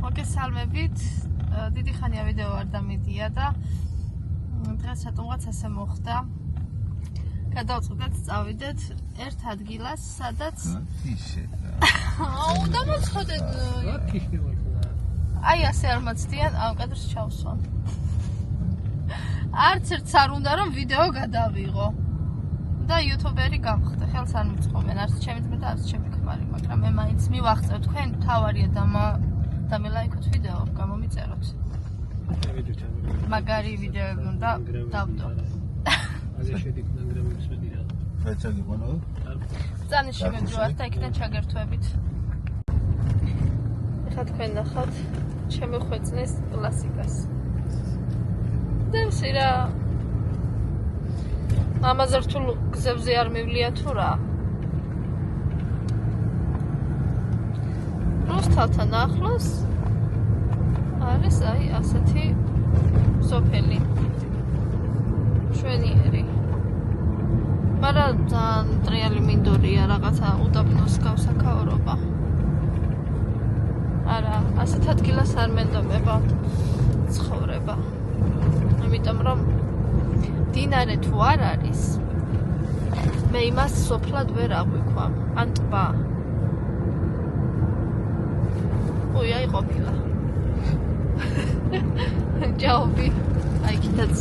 მოგესალმებით. დიდი ხანია ვიდეო არ დამიდია და დღეს რატომღაც ასე მოხდა. გადავწყვეტეთ წავიდეთ ერთ ადგილას, სადაც და მოწოდეთ. აი ასე არ მაცდიან, ამ კადრს ჩავსვან. არც ერთს არ უნდა რომ ვიდეო გადავიღო. და იუთუბერი გავხდე, ხელს არ მიწყობენ, არც ჩემი ძმა და არც ჩემი ქმარი, მაგრამ მე მაინც მივახწევ თქვენ თავარია და მელაიქოთ ვიდეო, გამომიწეროთ. მაგარი ვიდეოები უნდა დავდო. აზე შედიყვნენ გრამებს მედირა. ფაჩაგიყვანო? ბრძანიში მებრძოლათ და იქიდან ჩაგერთვებით. ეხლა თქვენ ნახავთ ჩემი ხვეწნის კლასიკას. დევსი რა ამაზე რთულ გზებზე არ მივლია თუ რა? რუსთავთან ახლოს არის აი ასეთი სოფელი. შვენიერი. მაგრამ ძალიან ტრიალი მინდორია რაღაცა უდაბნოს გავსაქაურობა. არა, ასეთ ადგილას არ მენდომება ცხოვრება. იმიტომ რომ დინარე თუ არ არის, მე იმას სოფლად ვერ აღვიქვამ, ან ტბა. ой, აი ყოფილა. ჯაობი, აი კიდეც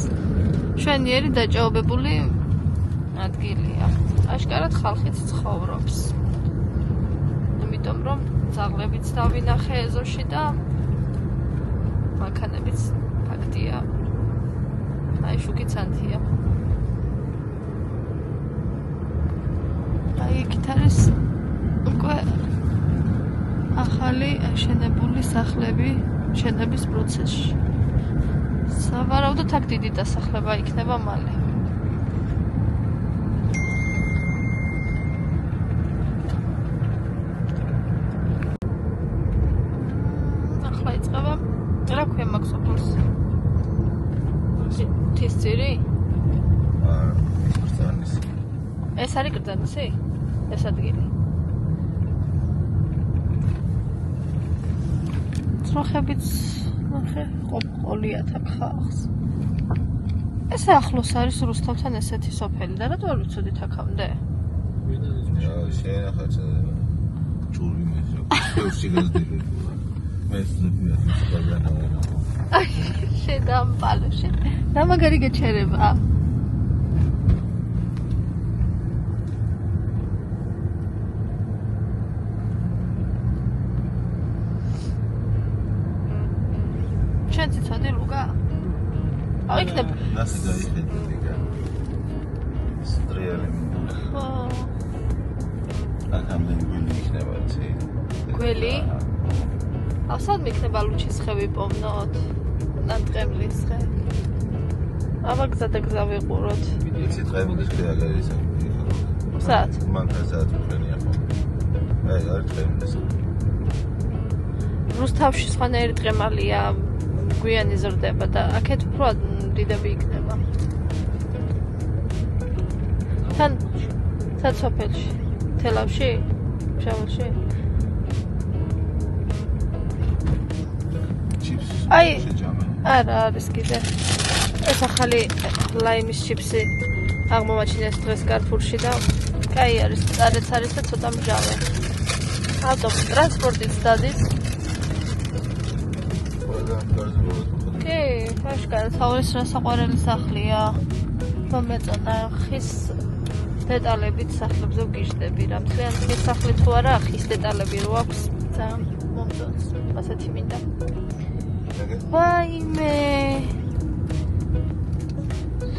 შვენიერი დაჭაობებული ადგილია. აშკარად ხალხიც ცხოვრობს. იმიტომ რომ ძაღლებიც დავინახე ეზოში და მანქანებიც ფაქტია. აი შუქიცანთია. აი იქით არის უკვე ახალი აშენებული სახლები შენების პროცესში. სავარაუდოდ აქ დიდი დასახლება იქნება მალე. ახლა იწყება რა ქვია მაგ სოფელს? თისწირი? კრძანისი. ეს არის კრძანისი? ეს ადგილი. ძროხებიც ნახე, ყოლიათ აქ ხალხს. ეს ახლოს არის რუსთავთან ესეთი სოფელი და რატო არ ვიცოდით აქამდე? შეენახეთ ჭური მესო. ბევრი გაზდილი. მე ზნებია საგანა. აი, შედამპალო, რა მაგარი გეჩერება? შენ ციცოდი ლუგა? აი, იქნებ. ნასი დაიხედე ლიგა. სტრიალი. ხო. აქამდე გველი იქნება ცი. გველი? ავსად მიქნება ლუჩის ხევი პოვნოთ. ნამტყემლის ხე. აბა გზადა გზა ვიყუროთ. იცი ტყემლის ხე აგარ ის აქ. საათ? მანქანასაც უხენია ხო. აი, არ ტყემლის. რუსთავში სხვანაირი ტყემალია. გვიანი ზრდება და აქეთ უფრო დიდები იქნება. თან სოფელში, თელავში, შაველში. აი, არა არის კიდე. ეს ახალი ლაიმის ჩიპსი აღმომაჩინეს დღეს კარფურში და კაი არის, წარეც არის და ცოტა მჟავე. ავტოტრანსპორტიც დადის. კი, აშკარად, თავის რა საყვარელი სახლია. მომეწონა ხის დეტალებით სახლებზე ვგიჟდები. რა მთლიანი სახლი თუ არა, ხის დეტალები რო აქვს, ძალიან მომწონს. ასეთი მინდა. ვაიმე.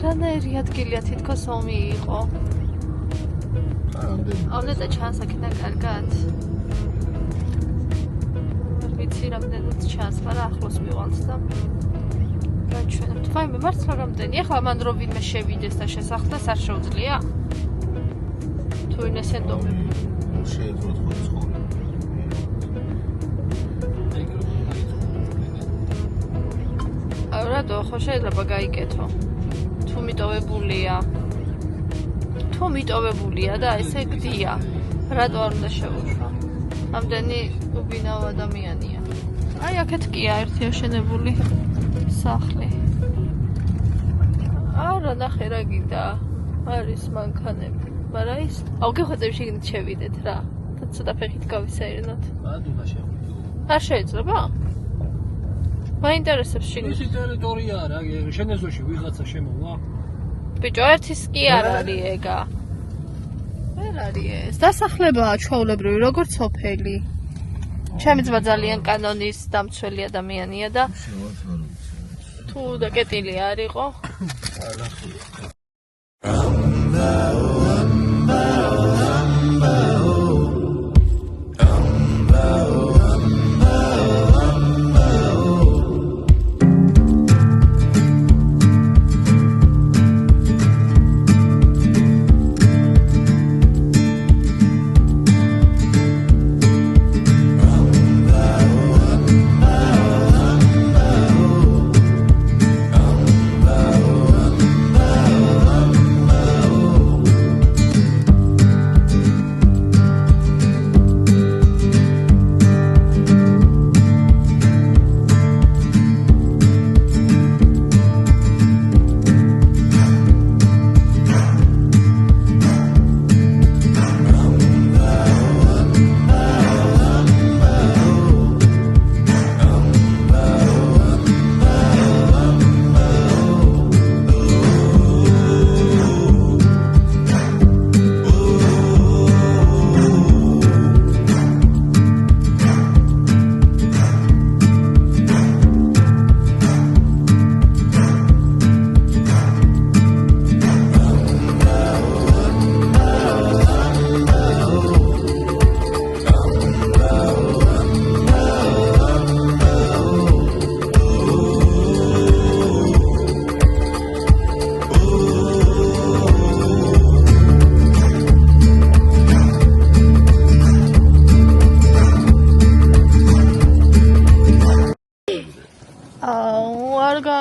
რანაირი ადგილია თითქოს ომი იყო. ამდენად ჩანს აქედან კარგად. ვიცი რამდენად ჩანს, მაგრამ ახლოს მივალთ და გაჩვენებთ. ვაიმე, მართლა რამდენი? ეხლა მან რო ვინმე შევიდეს და შესახლდეს არ შეუძლია? თუ ინე სენდომები. შეეძლოთ ხო ცხოვრება. რატო ხო შეიძლება გაიკეთო? თუ მიტოვებულია და ესე გდია. რატო არ უნდა შევუშვა? ამდენი უბინაო ადამიანია. აი აქეთ კია ერთი აშენებული სახლი. არა ნახე რა გინდა. არის მანქანები. მაგრამ ის აუ გეხვეწები შეგინდ შევიდეთ რა. და ცოტა ფეხით გავისაირნოთ. ადულა შეხვიდო. არ შეიძლება? მაინტერესებს შეგინდ. ეს ტერიტორია რა, შენეზოში ვიღაცა შემოვა. ბიჭო, ერთის კი არ არის ეგა. ვერ არის ეს. დასახლებაა ჩვეულებრივი, როგორც სოფელი. ჩემი ძმა ძალიან კანონის დამცველი ადამიანია და თუ დაკეტილი არ იყო.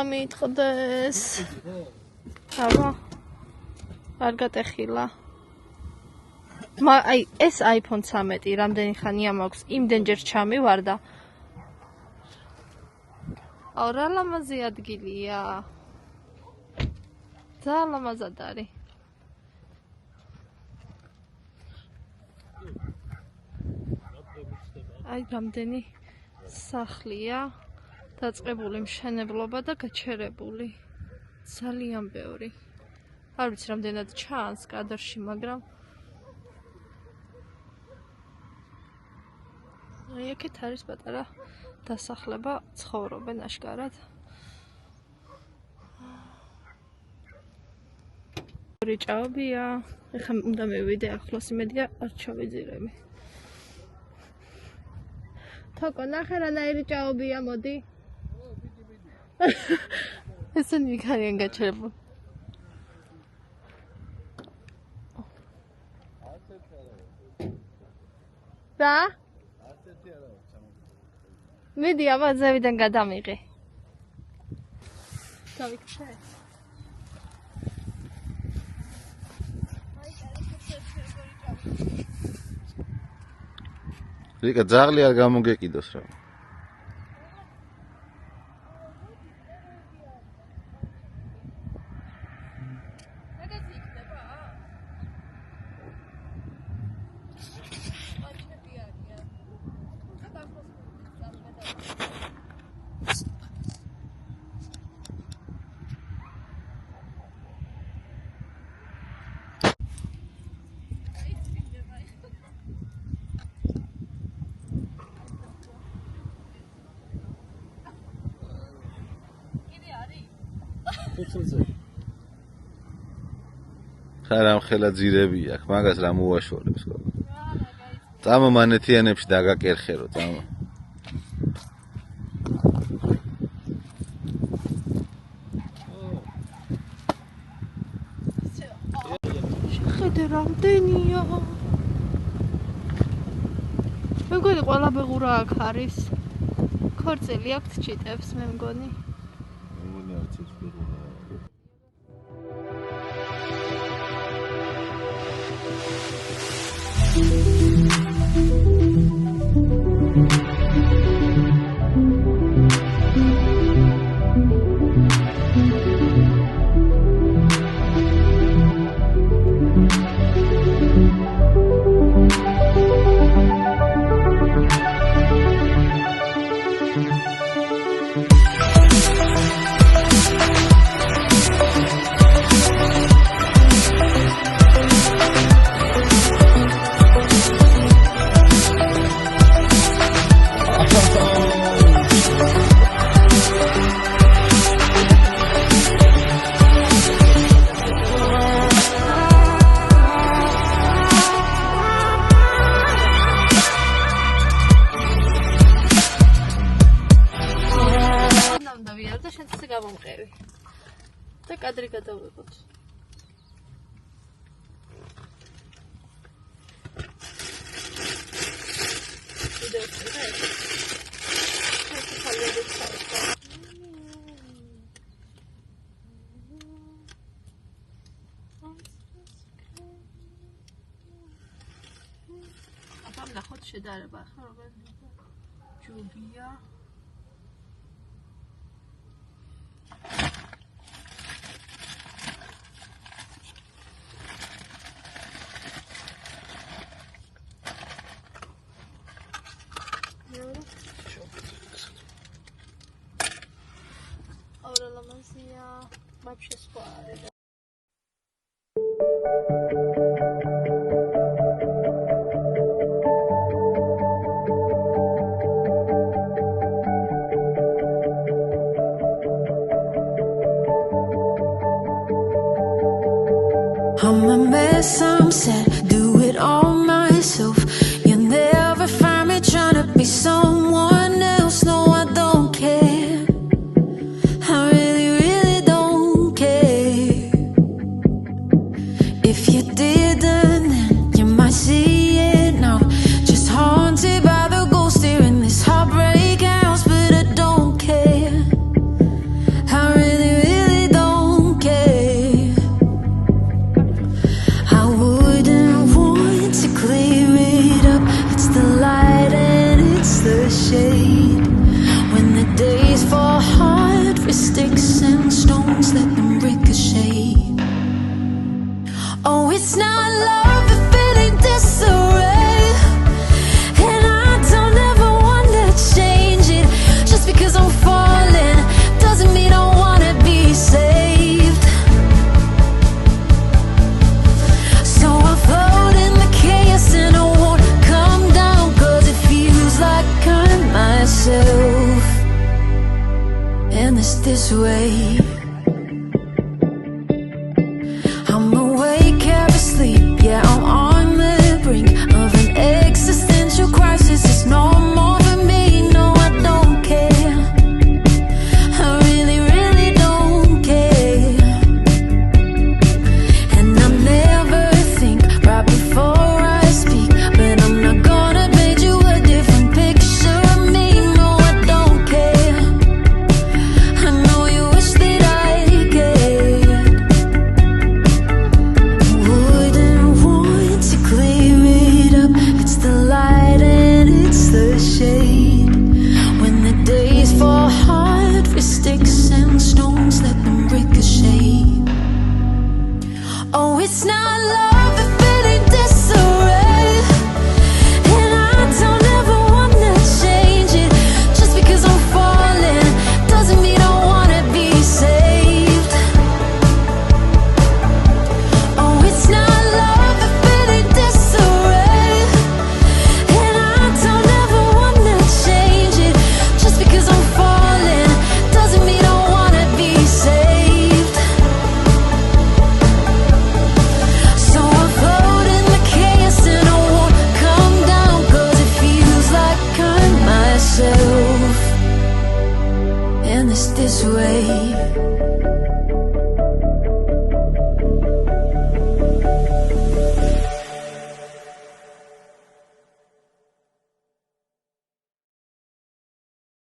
მიტყდეს. აბა. არ გატეხილა. აი ეს iPhone 13 რამდენი ხანია მაქვს? იმდენჯერ ჩამივარ და აუ რა ლამაზი ადგილია. ძალიან ლამაზად არის. აი რამდენი სახლია. დაწყებული მშენებლობა და გაჩერებული. ძალიან ბევრი. არ ვიცი რამდენად ჩანს კადრში, მაგრამ აი აქეთ არის პატარა დასახლება, ცხოვრობენ აშკარად. ორი ჭაობია. ეხლა უნდა მივიდე ახლოს, იმედია არ ჩავიძირები. თოკო ნახე რანაირი ჭაობია, მოდი. ესენი იქ არიან გაჩერებული. რა? მიდი აბა ზევიდან გადამიღე. დავიქცე. რიკა ძაღლი არ გამოგეკიდოს რა. ხარამ ხელა ძირები აქვს, მაგას რა მოუაშორებს ხო? წამო მანეთიანებში დაგაკერხერო, წამო. შეხედე რამდენია. მეგონი ყველა ბეღურა აქ არის. ქორწილი აქვთ ჩიტებს, მე მგონი. მეგონი არც ეს ბეღურა. და კადრი გადავიღოთ. აბა ნახოთ შედარება ახლა როგორ ჯობია. Ahora la masía вообще скоро. I'm a mess, I'm sad, do it all myself. You'll never find me trying to be someone else. No, I don't care. I really don't care. If you didn't, then you might see it now. Just haunted by the ghost here in this heartbreak house, but I don't care. I really don't care. I wouldn't want to clear it up. It's the light and it's the shade. When the days fall hard for sticks and stones, let them ricochet. Oh, it's not love if it ain't disarray. And I don't ever want to change it. Just because I'm falling doesn't mean I wanna be saved. So I float in the chaos and I won't come down, 'cause it feels like I'm myself. And it's this way.